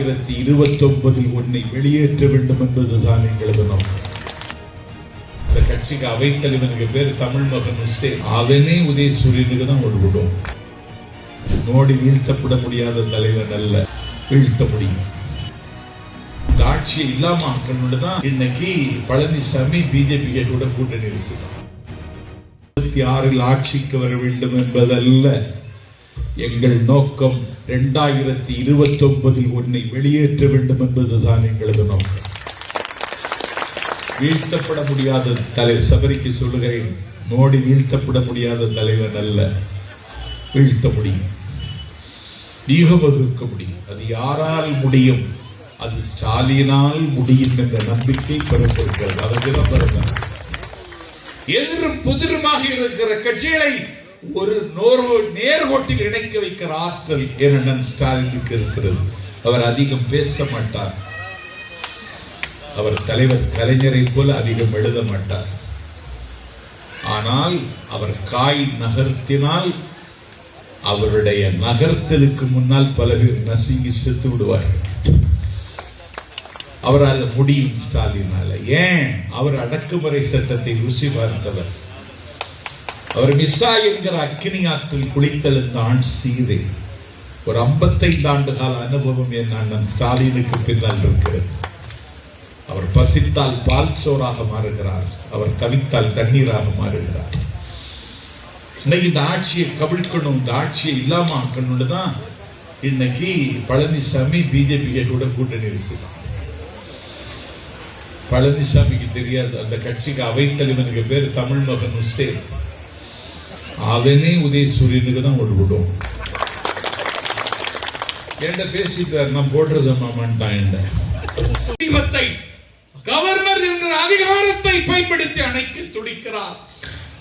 2029 உன்னை வெளியேற்ற வேண்டும் என்பதுதான் எங்களது நோக்கம். அந்த கட்சிக்கு அவைத்தலைவனுக்கு பேர் தமிழ் மகன் ஹுசேன். அவனே உதயசூரியனுக்கு தான் விடும். மோடி வீழ்த்தப்பட முடியாத தலைவன் அல்ல, வீழ்த்த முடியும். ஆட்சியை இல்லாம ஆக்கணும்னுதான் இன்னைக்கு பழனிசாமி பிஜேபி கூட கூட்டணி வச்சிருக்காங்க. 26 ஆட்சிக்கு வர வேண்டும் என்பதல்ல எங்கள் நோக்கம். 2029 உன்னை வெளியேற்ற வேண்டும் என்பதுதான் எங்களது நோக்கம். வீழ்த்தப்பட முடியாத தலைவர், சபரிக்கு சொல்லுகிறேன், மோடி வீழ்த்தப்பட முடியாத தலைவன் அல்ல, வீழ்த்த முடியும், ஈகம் வகுக்க முடியும். அது யாரால் முடியும்? அது ஸ்டாலினால் முடியும் என்ற நம்பிக்கை பெறப்படுகிறது. அதற்கு எதிரும் புதிருமாக இருக்கிற கட்சிகளை ஒரு நேர்கோட்டில் இணைக்க வைக்கிற ஆற்றல் என் ஸ்டாலினுக்கு இருக்கிறது. அவர் அதிகம் பேச மாட்டார். அவர் தலைவர் கலைஞரை போல அதிகம் எழுத மாட்டார். ஆனால் அவர் காய் நகர்த்தினால் அவருடைய நகர்த்தலுக்கு முன்னால் பல பேர் நசுங்கி செத்து விடுவார்கள். அவரால் முடியும் ஸ்டாலினால. ஏன்? அவர் அடக்குமுறை சட்டத்தை ருசி பார்த்தவர். அவர் மிஸ்ஸா என்கிற அக்கினி ஆற்றில் குளித்தெழுந்த ஆண் சீதை. ஒரு 55 ஆண்டு கால அனுபவம் என் அண்ணன் ஸ்டாலினுக்கு பின்னால் இருக்கிறது. அவர் பசித்தால் பால் சோறாக மாறுகிறார், அவர் தவித்தால் தண்ணீராக மாறுகிறார். இன்னைக்கு இந்த ஆட்சியை கவிழ்க்கணும், இந்த ஆட்சியை இல்லாம ஆக்கணும்னு தான் இன்னைக்கு பழனிசாமி பிஜேபி கூட கூட்டணி வச்சிருக்காங்க. பழனிசாமிக்கு தெரியாது, அந்த கட்சிக்கு அவைத்தலைவனுக்கு பேர் தமிழ் மகன் ஹுசேன். அவனே உதயசூரியனுக்கு தான் விடும். என்ன பேசிட்டார்? நான் போடுறது மாமான்ட்டான். கவர்னர் என்ற அதிகாரத்தை பயன்படுத்தி அணைக்க துடிக்கிறார்.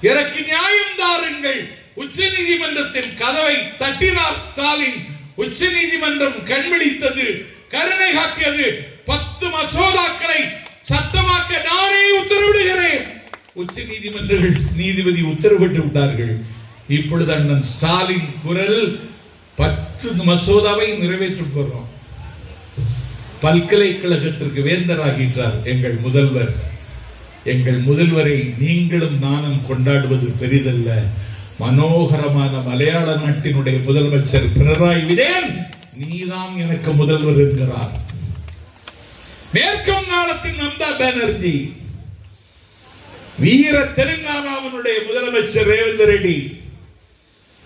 எனக்கு நியாயம் தாருங்கள். உச்ச நீதிமன்றத்தின் கதவை தட்டினார் ஸ்டாலின். உச்ச நீதிமன்றம் கண்விழித்தது, கருணை காட்டியது. 10 மசோதாக்களை சட்டமாக்க நானே உத்தரவிடுகிறேன். உச்ச நீதிபதி உத்தரவிட்டு விட்டார்கள். இப்பொழுது அண்ணன் ஸ்டாலின் குரல் 10 மசோதாவை நிறைவேற்றி போறோம். பல்கலைக்கழகத்திற்கு வேந்தராகின்றார் எங்கள் முதல்வர். எங்கள் முதல்வரை நீங்களும் நானும் கொண்டாடுவது பெரிதல்ல. மனோகரமான மலையாள நாட்டினுடைய முதலமைச்சர் பினராயி விஜயன் நீதான் எனக்கு முதல்வர் என்கிறார். மேற்கு வங்காளத்தின் மம்தா பானர்ஜி, வீர தெலுங்கானாவினுடைய முதலமைச்சர் ரேவந்த் ரெட்டி,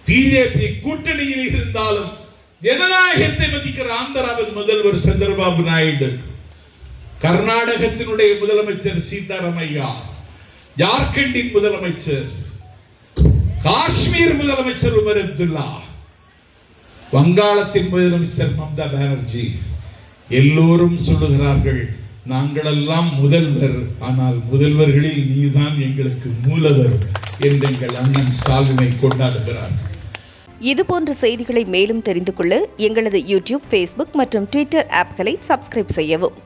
பிஜேபி கூட்டணியில் இருந்தாலும் ஜனநாயகத்தை மதிக்கிற ஆந்திராவின் முதல்வர் சந்திரபாபு நாயுடு, கர்நாடகத்தினுடைய முதலமைச்சர் சீதாராமையா, ஜார்க்கண்டின் முதலமைச்சர், காஷ்மீர் முதலமைச்சர் உமர் அப்துல்லா, வங்காளத்தின் முதலமைச்சர் மம்தா பானர்ஜி எல்லோரும் சொல்லுகிறார்கள் நாங்களெல்லாம் முதல்வர், ஆனால் முதல்வர்களில் நீதான் எங்களுக்கு மூலவர் என்று எங்கள் அண்ணன் ஸ்டாலினை கொண்டாடுகிறார். இதுபோன்ற செய்திகளை மேலும் தெரிந்து கொள்ள எங்களது யூடியூப், ஃபேஸ்புக் மற்றும் ட்விட்டர் ஆப்களை சப்ஸ்கிரைப் செய்யவும்.